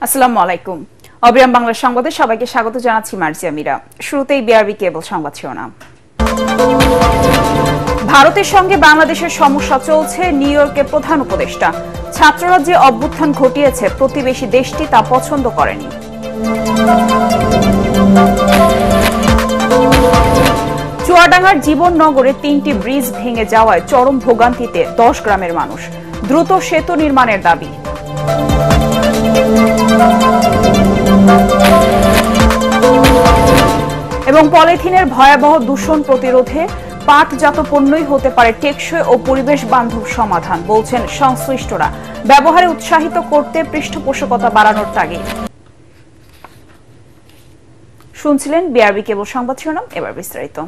আসসালামু আলাইকুম। অবিরাম বাংলা সংবাদে সবাইকে স্বাগত জানাচ্ছি মার্জিয়া মীরা। শুরুতেই বিআরবি কেবল সংবাদ শিরোনাম। ভারতের সঙ্গে বাংলাদেশের সমস্যা চলছে, নিউ ইয়র্কে প্রধান উপদেষ্টা। ছাত্ররা যে অভ্যুত্থান ঘটিয়েছে প্রতিবেশী দেশটি তা পছন্দ করেনি। চুয়াডাঙ্গার জীবননগরে ৩টি ব্রিজ ভেঙে যাওয়ায় চরম ভোগান্তিতে ১০ গ্রামের মানুষ। দ্রুত সেতু নির্মাণের দাবি। এবং পলিথিনের ভয়াবহ দূষণ প্রতিরোধে পাটজাত পণ্যই হতে পারে টেকসই ও পরিবেশ বান্ধব সমাধান, বলছেন সংশ্লিষ্টরা। ব্যবহারে উৎসাহিত করতে পৃষ্ঠপোষকতা বাড়ানোর তাগিদ। শুনছিলেন বিআরবি কেবল সংবাদ শিরোনাম, এবার বিস্তারিত।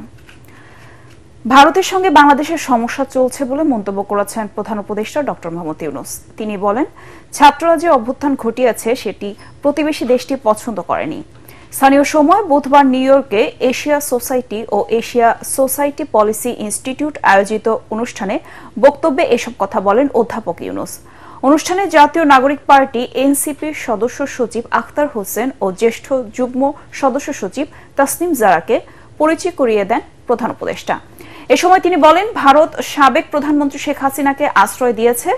ভারতের সঙ্গে বাংলাদেশের সমস্যা চলছে বলে মন্তব্য করেছেন প্রধান উপদেষ্টা ডক্টর মোহাম্মদ ইউনূস। তিনি বলেন, ছাত্ররা যে অভ্যুত্থান ঘটিয়েছে সেটি প্রতিবেশী দেশটি পছন্দ করেনি। স্থানীয় সময় বুধবার নিউ ইয়র্কে এশিয়া সোসাইটি ও এশিয়া সোসাইটি পলিসি ইনস্টিটিউট আয়োজিত অনুষ্ঠানে বক্তব্যে এসব কথা বলেন অধ্যাপক ইউনূস। অনুষ্ঠানে জাতীয় নাগরিক পার্টি এনসিপির সদস্য সচিব আখতার হোসেন ও জ্যেষ্ঠ যুগ্ম সদস্য সচিব তাসনিম জারাকে পরিচয় করিয়ে দেন প্রধান উপদেষ্টা। এ সময় তিনি বলেন, ভারত সাবেক প্রধানমন্ত্রী শেখ হাসিনাকে আশ্রয় দিয়েছে,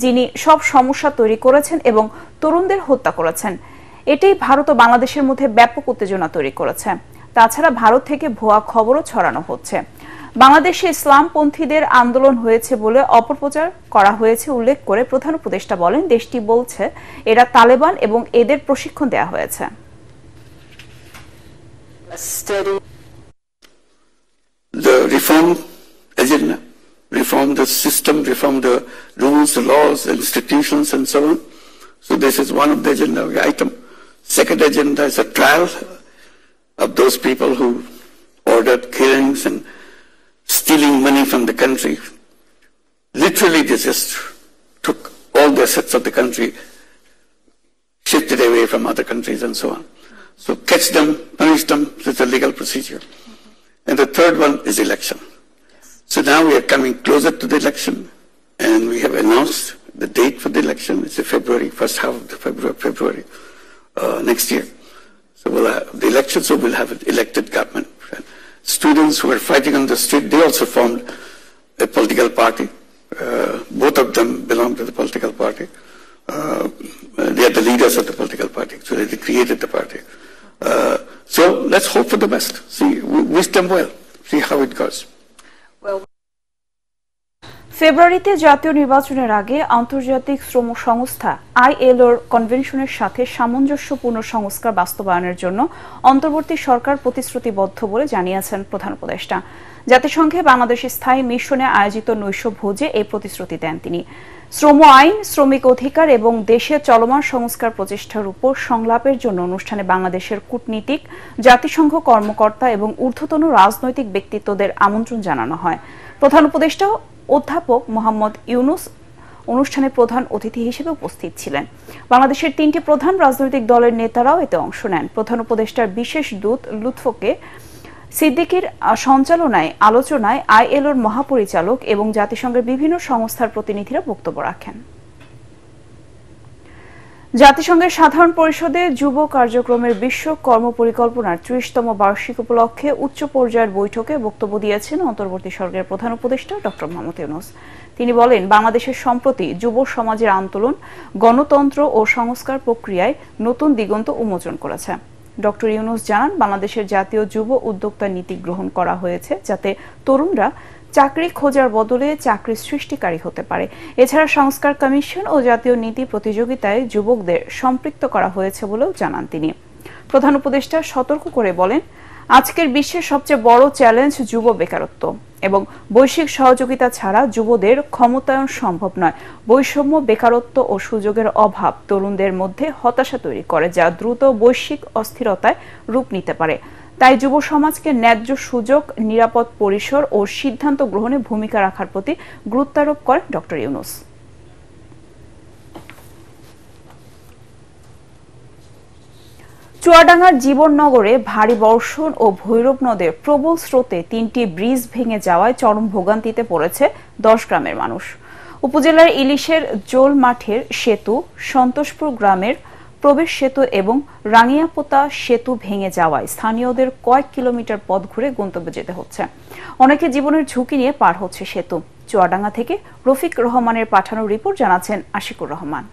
যিনি সব সমস্যা তৈরি করেছেন এবং তরুণদের হত্যা করেছেন। এটাই ভারত ও বাংলাদেশের মধ্যে ব্যাপক উত্তেজনা তৈরি করেছে। তাছাড়া ভারত থেকে ভুয়া খবরও ছড়ানো হচ্ছে। বাংলাদেশে ইসলামপন্থীদের আন্দোলন হয়েছে বলে অপপ্রচার করা হয়েছে উল্লেখ করে প্রধান উপদেষ্টা বলেন, দেশটি বলছে এরা তালেবান এবং এদের প্রশিক্ষণ দেওয়া হয়েছে। The reform agenda, reform the system, reform the rules, the laws, institutions, and so on. So this is one of the agenda item. Second agenda is a trial of those people who ordered killings and stealing money from the country. Literally, they just took all the assets of the country, shifted away from other countries, and so on. So catch them, punish them. It's a legal procedure. And the third one is election. So now we are coming closer to the election, and we have announced the date for the election. It's in February, first half of the February next year. So we'll have the election, so we'll have an elected government. Students who are fighting on the street, they also formed a political party. Both of them belong to the political party. They are the leaders of the political party, so they created the party. So let's hope for the best. See, wish them well. See how it goes. ফেব্রুয়ারিতে জাতীয় নির্বাচনের আগে আন্তর্জাতিক শ্রম সংস্থা আইএলওর কনভেনশনের সাথে সামঞ্জস্যপূর্ণ সংস্কার বাস্তবায়নের জন্য অন্তর্বর্তী সরকার প্রতিশ্রুতিবদ্ধ বলে জানিয়েছেন প্রধান উপদেষ্টা। জাতিসংঘে বাংলাদেশের স্থায়ী মিশনে আয়োজিত নৈশ ভোজে এই প্রতিশ্রুতি দেন তিনি। শ্রম আইন, শ্রমিক অধিকার এবং দেশের চলমান সংস্কার প্রচেষ্টার উপর সংলাপের জন্য অনুষ্ঠানে বাংলাদেশের কূটনীতিক, জাতিসংঘ কর্মকর্তা এবং ঊর্ধ্বতন রাজনৈতিক ব্যক্তিত্বদের আমন্ত্রণ জানানো হয়। প্রধান উপদেষ্টা অধ্যাপক মোহাম্মদ ইউনূস অনুষ্ঠানে প্রধান অতিথি হিসেবে উপস্থিত ছিলেন। বাংলাদেশের 3টি প্রধান রাজনৈতিক দলের নেতারাও এতে অংশ নেন। প্রধান উপদেষ্টার বিশেষ দূত লুৎফকে সিদ্দিকীর সঞ্চালনায় আলোচনায় আইএলওর মহাপরিচালক এবং জাতিসংঘের বিভিন্ন সংস্থার প্রতিনিধিরা বক্তব্য রাখেন। জাতিসংঘের সাধারণ পরিষদে যুব কার্যক্রমের বিশ্ব কর্মপরিকল্পনার 30তম বার্ষিক উপলক্ষে উচ্চ পর্যায়ের বৈঠকে বক্তব্য দিয়েছেন অন্তর্বর্তী সরকারের প্রধান উপদেষ্টা ডক্টর মোহাম্মদ ইউনূস। তিনি বলেন, বাংলাদেশের সম্প্রতি যুব সমাজের আন্দোলন গণতন্ত্র ও সংস্কার প্রক্রিয়ায় নতুন দিগন্ত উন্মোচন করেছে। ডক্টর ইউনূস জানান, বাংলাদেশের জাতীয় যুব উদ্যোক্তা নীতি গ্রহণ করা হয়েছে যাতে তরুণরা চাকরি খোঁজার বদলে চাকরি সৃষ্টিকারী হতে পারে। এছাড়া সংস্কার কমিশন ও জাতীয় নীতি প্রতিযোগিতায় যুবকদের সম্পৃক্ত করা হয়েছে বলেও জানান তিনি। প্রধান উপদেষ্টা সতর্ক করে বলেন, আজকের বিশ্বের সবচেয়ে বড় চ্যালেঞ্জ যুব বেকারত্ব এবং বৈশ্বিক সহযোগিতা ছাড়া যুবদের ক্ষমতায়ন সম্ভব নয়। বৈষম্য, বেকারত্ব ও সুযোগের অভাব তরুণদের মধ্যে হতাশা তৈরি করে, যা দ্রুত বৈশ্বিক অস্থিরতায় রূপ নিতে পারে। তাই যুব সমাজকে ন্যায্য সুযোগ, নিরাপদ পরিসর ও সিদ্ধান্ত গ্রহণে ভূমিকা রাখার প্রতি গুরুত্বারোপ করেন ডক্টর ইউনূস। চুয়াডাঙ্গার জীবননগরে ভারী বর্ষণ ও ভৈরব নদের প্রবল স্রোতে 3টি ব্রিজ ভেঙে যাওয়ায় চরম ভোগান্তিতে পড়েছে 10 গ্রামের মানুষ। উপজেলার ইলিশের জোল মাঠের সেতু, সন্তোষপুর গ্রামের প্রবেশ সেতু এবং রাঙ্গিয়াপোতা সেতু ভেঙে যাওয়ায় স্থানীয়দের কয়েক কিলোমিটার পথ ঘুরে গন্তব্যে যেতে হচ্ছে। অনেকে জীবনের ঝুঁকি নিয়ে পার হচ্ছে সেতু। চুয়াডাঙ্গা থেকে রফিক রহমানের পাঠানো রিপোর্ট জানাচ্ছেন আশিকুর রহমান।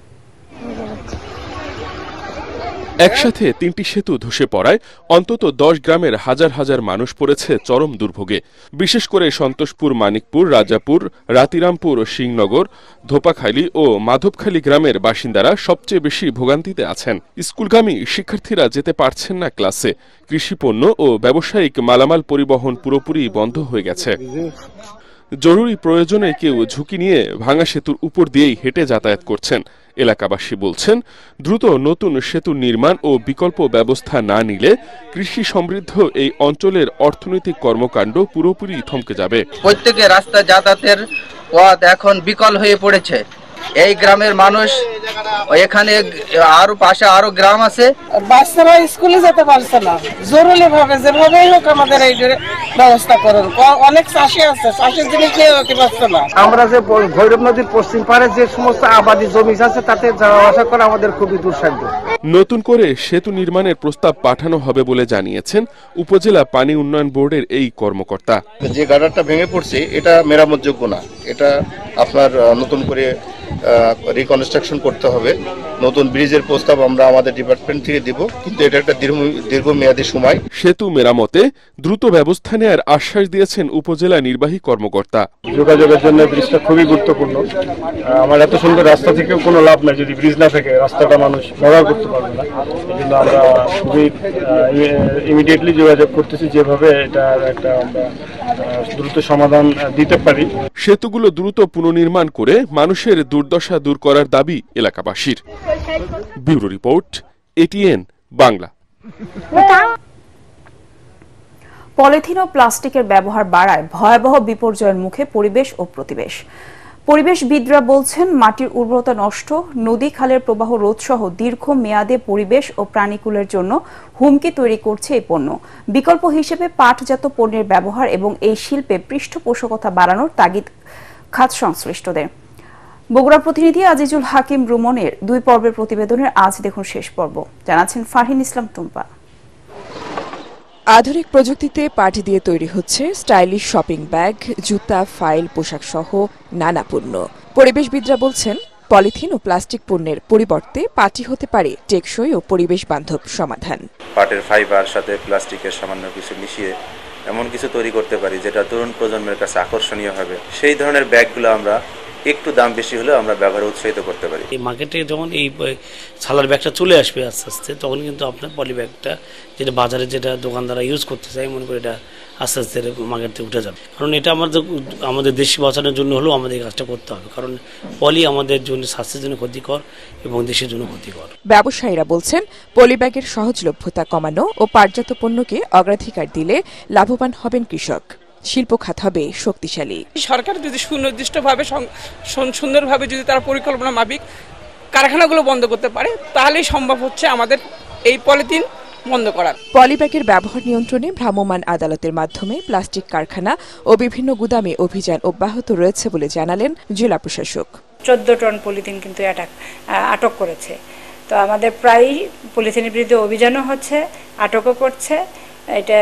একসাথে 3টি সেতু ধসে পড়ায় অন্তত 10 গ্রামের হাজার হাজার মানুষ পড়েছে চরম দুর্ভোগে। বিশেষ করে সন্তোষপুর, মানিকপুর, রাজাপুর, রাতিরামপুর, সিংনগর, ধোপাখালী ও মাধবখালী গ্রামের বাসিন্দারা সবচেয়ে বেশি ভোগান্তিতে আছেন। স্কুলগামী শিক্ষার্থীরা যেতে পারছেন না ক্লাসে। কৃষিপণ্য ও ব্যবসায়িক মালামাল পরিবহন পুরোপুরি বন্ধ হয়ে গেছে। জরুরি প্রয়োজনে কেউ ঝুঁকি নিয়ে ভাঙা সেতুর উপর দিয়েই হেঁটে যাতায়াত করছেন। এলাকাবাসী বলছেন, দ্রুত নতুন সেতু নির্মাণ ও বিকল্প ব্যবস্থা না নিলে কৃষি সমৃদ্ধ এই অঞ্চলের অর্থনৈতিক কর্মকাণ্ড পুরোপুরি থমকে যাবে। প্রত্যেকে রাস্তা যাতায়াতের পথ এখন বিকল হয়ে পড়েছে। এই গ্রামের মানুষ, এখানে আরো পাশে আরো গ্রাম আছে, বাচ্চারা স্কুলে যেতে পারছে না। জরুরি ভাবে যেভাবেই হোক আমাদের এই ব্যবস্থা করুন। অনেক চাষি আছে, চাষের জিনিস নিয়ে যেতে পারছে না। আমরা যে ভৈরব নদীর পশ্চিম পারে যে সমস্ত আবাদি জমি আছে তাতে যাওয়া আসা করা আমাদের খুবই দুঃসাধ্য। নতুন করে সেতু নির্মাণের প্রস্তাব পাঠানো হবে বলে জানিয়েছেন উপজেলা পানি উন্নয়ন বোর্ডের এই কর্মকর্তা। যে গার্ডারটা ভেঙে পড়ছে এটা মেরামতযোগ্য না, এটা আপনার নতুন করে রিকনস্ট্রাকশন করতে হবে। নতুন ব্রিজের প্রস্তাব আমরা আমাদের ডিপার্টমেন্ট থেকে দিব, কিন্তু এটা একটা দীর্ঘমেয়াদী সময়। সেতু মেরামতে দ্রুত ব্যবস্থা নেওয়ার আশ্বাস দিয়েছেন উপজেলা নির্বাহী কর্মকর্তা। যোগাযোগের জন্য ব্রিজটা খুবই গুরুত্বপূর্ণ। আমার এত সুন্দর রাস্তা থেকেও কোনো লাভ নাই যদি ব্রিজ না থাকে, রাস্তাটা মানুষ ব্যবহার করতে পারবে না। এই জন্য আমরা খুবই ইমিডিয়েটলি যোগাযোগ করতেছি যেভাবে এটার একটা আমরা দ্রুত সমাধান দিতে পারি। সেতুগুলো দ্রুত পুনর্নির্মাণ করে মানুষের দুর্দশা দূর করার দাবি এলাকাবাসীর। Bureau report, ATN Bangla. Polythene ও প্লাস্টিকের ব্যবহার বাড়ায় ভয়াবহ বিপর্যয়ের মুখে পরিবেশ ও প্রতিবেশ। পরিবেশবিদরা বলছেন, মাটির উর্বরতা নষ্ট, নদী খালের প্রবাহ রোধ সহ দীর্ঘ মেয়াদে পরিবেশ ও প্রাণীকুলের জন্য হুমকি তৈরি করছে এই পণ্য। বিকল্প হিসেবে পাটজাত পণ্যের ব্যবহার এবং এই শিল্পে পৃষ্ঠপোষকতা বাড়ানোর তাগিদ খাত সংশ্লিষ্টদের। বগুড়া প্রতিনিধি আজিজুল হাকিম রুমনের 2 পর্বের প্রতিবেদনের আজ দেখুন শেষ পর্ব। জানাচ্ছেন ফারহিন ইসলাম টুম্পা। আধুনিক প্রযুক্তিতে পাট দিয়ে তৈরি হচ্ছে স্টাইলিশ শপিং ব্যাগ, জুতা, ফাইল, পোশাক সহ নানা পণ্য। পরিবেশবিদরা বলছেন, পলিথিন ও প্লাস্টিক পণ্যের পরিবর্তে পাটই হতে পারে টেকসই ও পরিবেশ বান্ধব সমাধান। পাটের ফাইবার সাথে প্লাস্টিকের সামান্য কিছু মিশিয়ে এমন কিছু তৈরি করতে পারি যেটা তরুণ প্রজন্মের কাছে আকর্ষণীয় হবে। সেই ধরনের ব্যাগগুলো আমরা একটু দাম বেশি হলেও আমরা ব্যবহার উৎসাহিত করতে পারি। এই মার্কেটে যখন এই ছালার ব্যাগটা চলে আসবে আস্তে আস্তে, তখন কিন্তু আপনার পলি ব্যাগটা যেটা বাজারে যেটা দোকানদাররা ইউজ করতে চায়, মনে করি এটা আস্তে আস্তে মার্কেট থেকে উঠে যাবে। কারণ এটা আমাদের দেশ বাঁচানোর জন্য হলেও আমাদের এই কাজটা করতে হবে, কারণ পলি আমাদের জন্য স্বাস্থ্যের জন্য ক্ষতিকর এবং দেশের জন্য ক্ষতিকর। ব্যবসায়ীরা বলছেন, পলি ব্যাগের সহজলভ্যতা কমানো ও পাটজাত পণ্যকে অগ্রাধিকার দিলে লাভবান হবেন কৃষক, শিল্প খাত হবে শক্তিশালী। সরকার যদি সুনির্দিষ্টভাবে সুন্দরভাবে যদি তারা পরিকল্পনা মাফিক কারখানাগুলো বন্ধ করতে পারে, তাহলেই সম্ভব হচ্ছে আমাদের এই পলিথিন বন্ধ করার। পলিব্যাগের ব্যবহার নিয়ন্ত্রণে ভ্রাম্যমাণ আদালতের মাধ্যমে প্লাস্টিক কারখানা ও বিভিন্ন গুদামে অভিযান অব্যাহত রয়েছে বলে জানালেন জেলা প্রশাসক। 14 টন পলিথিন কিন্তু আটক করেছে। তো আমাদের প্রায়ই পলিথিনের বিরুদ্ধে অভিযানও হচ্ছে, আটকও করছে, এটা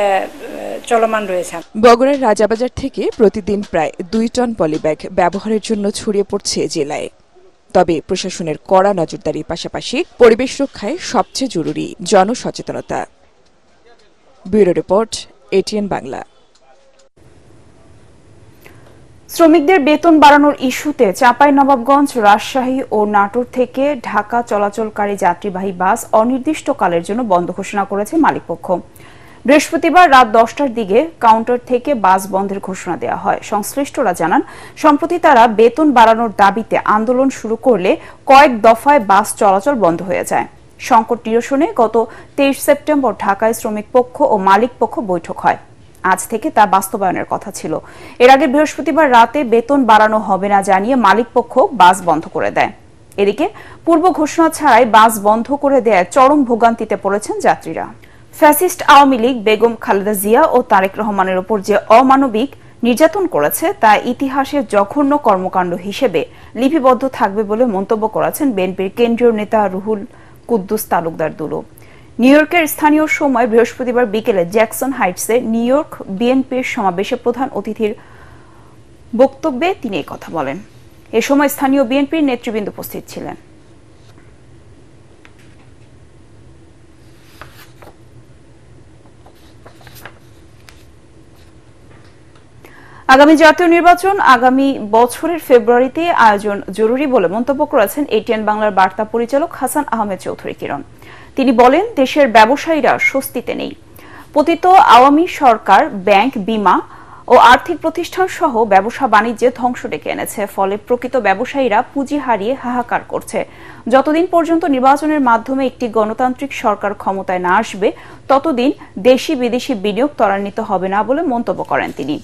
চলমান রয়েছে। বগুড়ার রাজাবাজার থেকে প্রতিদিন প্রায় 2 টন পলিব্যাগ ব্যবহারের জন্য ছড়িয়ে পড়ছে জেলায়। তবে প্রশাসনের কড়া নজরদারির পাশাপাশি পরিবেশ রক্ষায় সবচেয়ে জরুরি জনসচেতনতা। Bureau report, ATN Bangla. শ্রমিকদের বেতন বাড়ানোর ইস্যুতে চাঁপাইনবাবগঞ্জ, রাজশাহী ও নাটোর থেকে ঢাকা চলাচলকারী যাত্রীবাহী বাস অনির্দিষ্টকালের জন্য বন্ধ ঘোষণা করেছে মালিকপক্ষ। বৃহস্পতিবার রাত 10টার দিকে কাউন্টার থেকে বাস বন্ধের ঘোষণা দেওয়া হয়। সংশ্লিষ্টরা জানান, সম্প্রতি তারা বেতন বাড়ানোর দাবিতে আন্দোলন শুরু করলে কয়েক দফায় বাস চলাচল বন্ধ হয়ে যায়। সংকট নিরসনে গত 23 সেপ্টেম্বর ঢাকায় শ্রমিক পক্ষ ও মালিক পক্ষ বৈঠক হয়। আজ থেকে তা বাস্তবায়নের কথা ছিল। এর আগে বৃহস্পতিবার রাতে বেতন বাড়ানো হবে না জানিয়ে মালিক পক্ষ বাস বন্ধ করে দেয়। এদিকে পূর্ব ঘোষণা ছাড়াই বাস বন্ধ করে দেয় চরম ভোগান্তিতে পড়েছেন যাত্রীরা। ফ্যাসিস্ট আওয়ামী লীগ বেগম খালেদা জিয়া ও তারেক রহমানের উপর যে অমানবিক নির্যাতন করেছে তা ইতিহাসের জঘন্য কর্মকাণ্ড হিসেবে লিপিবদ্ধ থাকবে বলে মন্তব্য করেছেন বিএনপির কেন্দ্রীয় নেতা রুহুল কুদ্দুস তালুকদার দুলু। নিউ ইয়র্কের স্থানীয় সময় বৃহস্পতিবার বিকেলে জ্যাকসন হাইটসে নিউ ইয়র্ক বিএনপির সমাবেশে প্রধান অতিথির বক্তব্যে তিনি এই কথা বলেন। এ সময় স্থানীয় বিএনপির নেতৃবৃন্দ উপস্থিত ছিলেন। আগামী জাতীয় নির্বাচন আগামী বছরের ফেব্রুয়ারিতে আয়োজন জরুরি বলে মন্তব্য করেছেন এটিএন বাংলার বার্তা পরিচালক হাসান আহমেদ চৌধুরী কিরণ। তিনি বলেন, দেশের ব্যবসায়ীরা স্বস্তিতে নেই। পতিত আওয়ামী সরকার ব্যাংক, বিমা ও আর্থিক প্রতিষ্ঠান সহ ব্যবসা বাণিজ্যে ধ্বংস ডেকে এনেছে। ফলে প্রকৃত ব্যবসায়ীরা পুঁজি হারিয়ে হাহাকার করছে। যতদিন পর্যন্ত নির্বাচনের মাধ্যমে একটি গণতান্ত্রিক সরকার ক্ষমতায় না আসবে, ততদিন দেশি বিদেশি বিনিয়োগ ত্বরান্বিত হবে না বলে মন্তব্য করেন তিনি।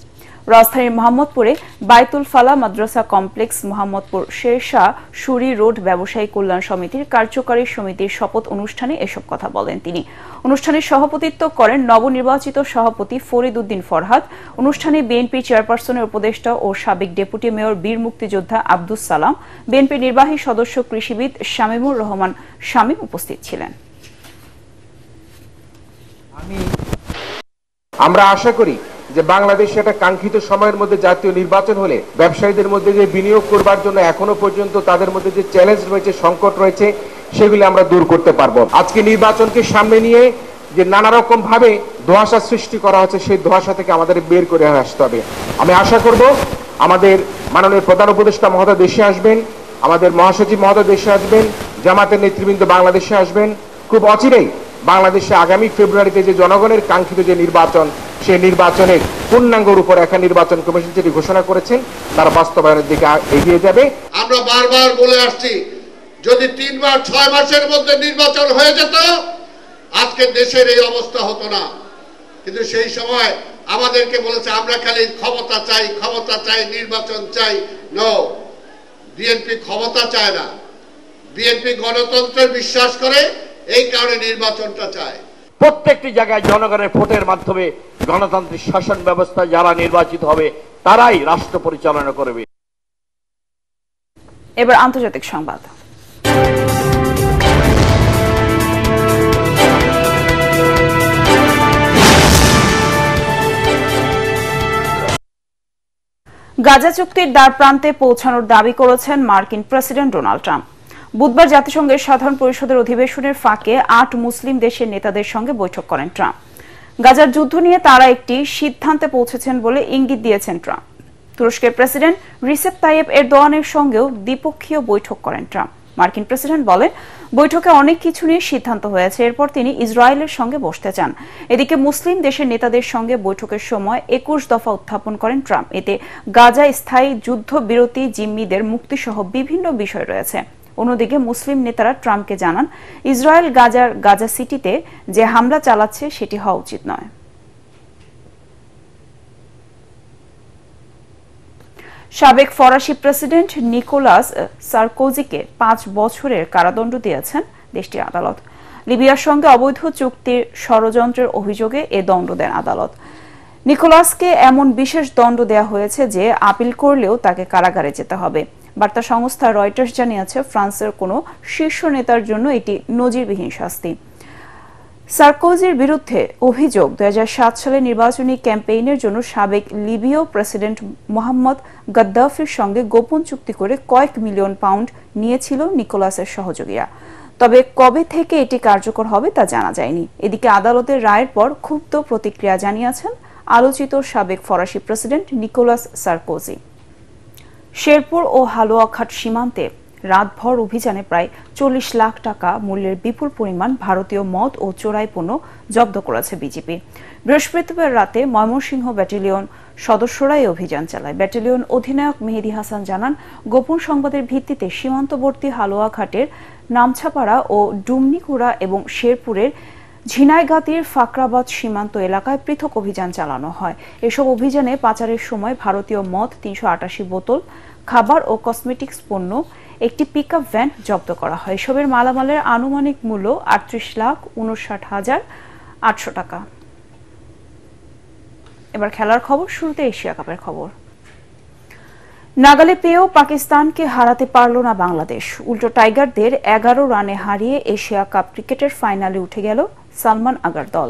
রাজধানীর মোহাম্মদপুরে বাইতুল ফালা মাদ্রাসা কমপ্লেক্স, মোহাম্মদপুর শেরশাহ সুরি রোড ব্যবসায়ী কল্যাণ সমিতির কার্যকারী সমিতির শপথ অনুষ্ঠানে এসব কথা বলেন তিনি। অনুষ্ঠানে সভাপতিত্ব করেন নবনির্বাচিত সভাপতি ফরিদ উদ্দিন ফরহাদ। অনুষ্ঠানে বিএনপি চেয়ারপারসনের উপদেষ্টা ও সাবেক ডেপুটি মেয়র বীর মুক্তিযোদ্ধা আব্দুস সালাম, বিএনপি নির্বাহী সদস্য কৃষিবিদ শামীমুর রহমান শামীম উপস্থিত ছিলেন। আমরা আশা করি যে বাংলাদেশে একটা কাঙ্ক্ষিত সময়ের মধ্যে জাতীয় নির্বাচন হলে ব্যবসায়ীদের মধ্যে যে বিনিয়োগ করবার জন্য এখনো পর্যন্ত তাদের মধ্যে যে চ্যালেঞ্জ রয়েছে, সংকট রয়েছে, সেগুলি আমরা দূর করতে পারবো। আজকে নির্বাচনকে সামনে নিয়ে যে নানা রকম ভাবে ধোঁয়াশা সৃষ্টি করা হচ্ছে, সেই ধোঁয়াশা থেকে আমাদের বের করে আসতে হবে। আমি আশা করব আমাদের মাননীয় প্রধান উপদেষ্টা মহোদয় দেশে আসবেন, আমাদের মহাসচিব মহোদয় দেশে আসবেন, জামাতের নেতৃবৃন্দ বাংলাদেশে আসবেন। খুব অচিরেই বাংলাদেশে আগামী ফেব্রুয়ারিতে যে জনগণের কাঙ্ক্ষিত যে নির্বাচন, সেই নির্বাচনের পূর্ণাঙ্গ রূপরেখা নির্বাচন কমিশন যেটি ঘোষণা করেছেন তার বাস্তবায়নের দিকে এগিয়ে যাবে। আমরা বারবার বলে আসছি, যদি 3 বার 6 মাসের মধ্যে নির্বাচন হয়ে যেত, আজকে দেশের এই অবস্থা হতো না। কিন্তু সেই সময় আমাদেরকে বলেছে আমরা খালি ক্ষমতা চাই, ক্ষমতা চাই, নির্বাচন চাই। নো, বিএনপি ক্ষমতা চায় না, বিএনপি গণতন্ত্রের বিশ্বাস করে, এই কারণে নির্বাচনটা চায়। প্রত্যেকটি জায়গায় জনগণের ভোটের মাধ্যমে গণতান্ত্রিক শাসন ব্যবস্থা যারা নির্বাচিত হবে তারাই রাষ্ট্র পরিচালনা করবে। এবার আন্তর্জাতিক সংবাদ। গাজা চুক্তির দ্বার প্রান্তে পৌঁছানোর দাবি করেছেন মার্কিন প্রেসিডেন্ট ডোনাল্ড ট্রাম্প। বুধবার জাতিসংঘের সাধারণ পরিষদের অধিবেশনের ফাঁকে 8 মুসলিম দেশের নেতাদের সঙ্গে বৈঠক করেন ট্রাম্প। গাজার যুদ্ধ নিয়ে তারা একটি সিদ্ধান্তে পৌঁছেছেন বলে ইঙ্গিত দিয়েছেন ট্রাম্প। তুরস্কের প্রেসিডেন্ট রিসেপ তাইয়েপ এরদোয়ানের সঙ্গেও দ্বিপক্ষীয় বৈঠক করেন ট্রাম্প। মার্কিন প্রেসিডেন্ট বলেন, বৈঠকে অনেক কিছু নিয়ে সিদ্ধান্ত হয়েছে, এরপর তিনি ইসরায়েলের সঙ্গে বসতে চান। এদিকে মুসলিম দেশের নেতাদের সঙ্গে বৈঠকের সময় 21 দফা উত্থাপন করেন ট্রাম্প। এতে গাজা স্থায়ী যুদ্ধবিরতি, জিম্মিদের মুক্তিসহ বিভিন্ন বিষয় রয়েছে। অন্যদিকে মুসলিম নেতারা ট্রাম্পকে জানান, ইসরায়েল গাজার গাজা সিটিতে যে হামলা চালাচ্ছে সেটি হওয়া উচিত নয়। সাবেক ফরাসি প্রেসিডেন্ট নিকোলাস সারকোজিকে 5 বছরের কারাদণ্ড দিয়েছেন দেশটির আদালত। লিবিয়ার সঙ্গে অবৈধ চুক্তির ষড়যন্ত্রের অভিযোগে এ দণ্ড দেন আদালত। নিকোলাসকে এমন বিশেষ দণ্ড দেয়া হয়েছে যে আপিল করলেও তাকে কারাগারে যেতে হবে। বার্তা সংস্থা রয়টার্স জানিয়েছে, ফ্রান্সের কোনো শীর্ষ নেতার জন্য এটি নজিরবিহীন শাস্তি। সারকোজির বিরুদ্ধে অভিযোগ, 2007 সালে নির্বাচনী ক্যাম্পেইনের জন্য সাবেক লিবীয় প্রেসিডেন্ট মোহাম্মদ গাদ্দাফির সঙ্গে গোপন চুক্তি করে কয়েক মিলিয়ন পাউন্ড নিয়েছিল নিকোলাসের সহযোগীরা। তবে কবে থেকে এটি কার্যকর হবে তা জানা যায়নি। এদিকে আদালতের রায়ের পর ক্ষুব্ধ প্রতিক্রিয়া জানিয়েছেন আলোচিত সাবেক ফরাসি প্রেসিডেন্ট নিকোলাস সারকোজি। শেরপুর ও হালুয়াঘাট সীমান্তে রাতভর অভিযানে প্রায় 40 লাখ টাকা মূল্যের বিপুল পরিমাণ ভারতীয় মদ ও চোরাই পণ্য জব্দ করেছে বিজিবি। বৃহস্পতিবার রাতে ময়মনসিংহ ব্যাটালিয়ন সদস্যরা এই অভিযান চালায়। ব্যাটালিয়ন অধিনায়ক মেহেদী হাসান জানান, গোপন সংবাদের ভিত্তিতে সীমান্তবর্তী হালুয়াঘাটের নামছাপাড়া ও ডুমনিকুড়া এবং শেরপুরের ঝিনাইগাতির ফাকরাবাদ সীমান্ত এলাকায় পৃথক অভিযান চালানো হয়। এসব অভিযানে পাচারের সময় ভারতীয় মদ 388 বোতল, খাবার ও কসমেটিক্স পণ্য, একটি পিকআপ ভ্যান জব্দ করা হয়। এসবের মালামালের আনুমানিক মূল্য 38,59,800 টাকা। এবার খেলার খবর, শুরুতে এশিয়া কাপের খবর। নাগালে পেয়েও পাকিস্তানকে হারাতে পারল না বাংলাদেশ। উল্টো টাইগারদের 11 রানে হারিয়ে এশিয়া কাপ ক্রিকেটের ফাইনালে উঠে গেল সালমান আগার দল,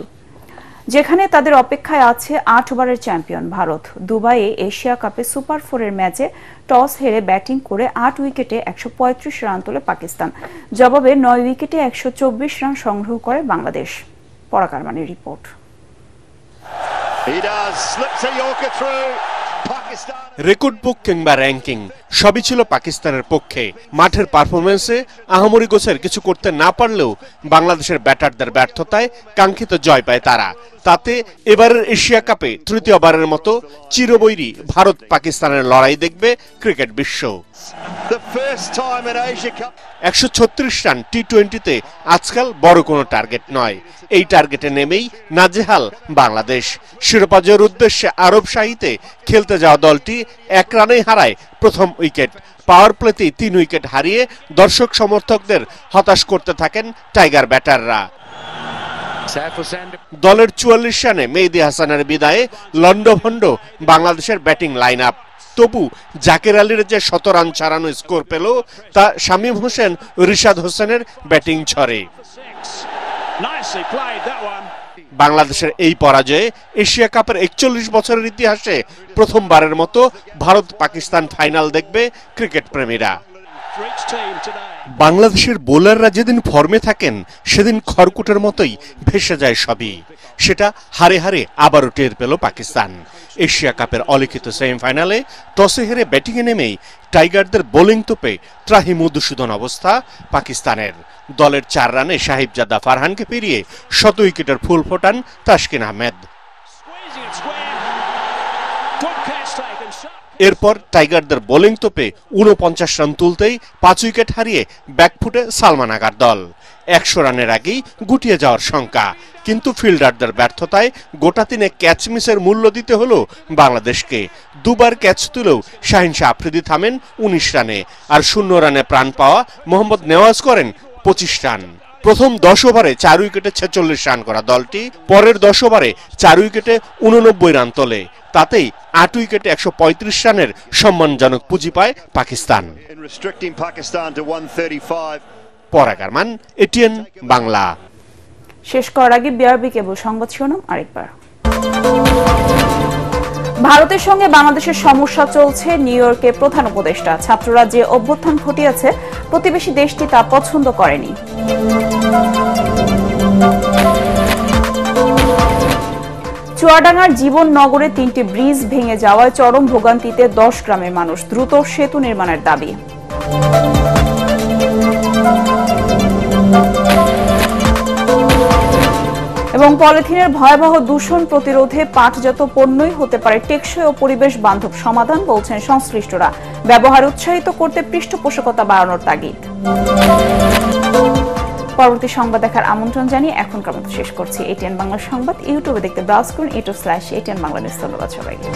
যেখানে তাদের অপেক্ষায় আছে 8 বারের চ্যাম্পিয়ন ভারত। দুবাইয়ে এশিয়া কাপে সুপার 4-এর ম্যাচে টস হেরে ব্যাটিং করে 8 উইকেটে 135 রান তোলে পাকিস্তান। জবাবে 9 উইকেটে 124 রান সংগ্রহ করে বাংলাদেশ। পরাগ আরমানের রিপোর্ট। রেকর্ড বুক কিংবা র্যাঙ্কিং সবই ছিল পাকিস্তানের পক্ষে। মাঠের পারফরমেন্সে আহামরি গোছের কিছু করতে না পারলেও বাংলাদেশের ব্যাটারদের ব্যর্থতায় কাঙ্ক্ষিত জয় পায় তারা। তাতে এবারের এশিয়া কাপে তৃতীয়বারের মতো চিরবৈরী ভারত পাকিস্তানের লড়াই দেখবে ক্রিকেট বিশ্ব। 136 রান টি20তে আজকাল বড় কোনো টার্গেট নয়। এই টার্গেটে নেমেই নাজেহাল বাংলাদেশ। শিরোপা জয়ের উদ্দেশ্যে আরব শাহীতে খেলতে যাওয়া দলটি 1 রানেই হারায় প্রথম উইকেট। পাওয়ার প্লেতেই 3 উইকেট হারিয়ে দর্শক সমর্থকদের হতাশ করতে থাকেন টাইগার ব্যাটাররা। দলের 44 রানে মেহেদী হাসানের বিদায়ে লন্ডভন্ড বাংলাদেশের ব্যাটিং লাইন আপ। তবু জাকের আলীর যে 100 রান ছাড়ানো স্কোর পেল তা শামীম হোসেন, রিশাদ হোসেনের ব্যাটিং ঝড়ে। বাংলাদেশের এই পরাজয়ে এশিয়া কাপের 41 বছরের ইতিহাসে প্রথমবারের মতো ভারত পাকিস্তান ফাইনাল দেখবে ক্রিকেট প্রেমীরা। বাংলাদেশের বোলাররা যেদিন ফর্মে থাকেন সেদিন খড়কুটের মতোই ভেসে যায় সবই। সেটা হারে হারে আবারও টের পেল পাকিস্তান। এশিয়া কাপের অলিখিত সেমিফাইনালে টসে হেরে ব্যাটিংয়ে নেমেই টাইগারদের বোলিং তোপে ত্রাহি মধুসূদন অবস্থা পাকিস্তানের। দলের 4 রানে সাহিবজাদা ফারহানকে পেরিয়ে 100 উইকেটের ফুল ফোটান তাসকিন আহমেদ। এরপর টাইগারদের বোলিং তোপে 49 রান তুলতেই 5 উইকেট হারিয়ে ব্যাকফুটে সালমান আগার দল। 100 রানের আগেই গুটিয়ে যাওয়ার শঙ্কা, কিন্তু ফিল্ডারদের ব্যর্থতায় গোটা 3 ক্যাচ মিসের মূল্য দিতে হলো বাংলাদেশকে। 2 বার ক্যাচ তুলেও শাহিন শাহ আফ্রিদি থামেন 19 রানে, আর 0 রানে প্রাণ পাওয়া মোহাম্মদ নেওয়াজ করেন 25 রান। প্রথম 10 ওভারে 4 উইকেটে 46 রান করা দলটি পরের 10 ওভারে 4 উইকেটে 89 রান তোলে। তাতেই 8 উইকেটে 135 রানের সম্মানজনক পুঁজি পায় পাকিস্তান। পরাগ আরমান, এটিএন বাংলা। শেষ করার আগে বিআরবি কেবল সংবাদ শিরোনাম আরেকবার। ভারতের সঙ্গে বাংলাদেশের সমস্যা চলছে, নিউ ইয়র্কে প্রধান উপদেষ্টা। ছাত্ররা যে অভ্যুত্থান ঘটিয়েছে প্রতিবেশী দেশটি তা পছন্দ করেনি। চুয়াডাঙ্গার জীবন নগরে 3টি ব্রিজ ভেঙে যাওয়ায় চরম ভোগান্তিতে 10 গ্রামের মানুষ। দ্রুত সেতু নির্মাণের দাবি। এবং পলিথিনের ভয়াবহ দূষণ প্রতিরোধে পাটজাত পণ্যই হতে পারে টেকসই ও পরিবেশ বান্ধব সমাধান, বলছেন সংশ্লিষ্টরা। ব্যবহার উৎসাহিত করতে পৃষ্ঠপোষকতা বাড়ানোর তাগিদ। পরবর্তী সংবাদ দেখার আমন্ত্রণ জানিয়ে এখনকার মতো শেষ করছি। এটিএন বাংলা সংবাদ ইউটিউবে দেখতে ব্রাউজ করুন, youtube/ATN বাংলা নিউজ। ধন্যবাদ সবাইকে।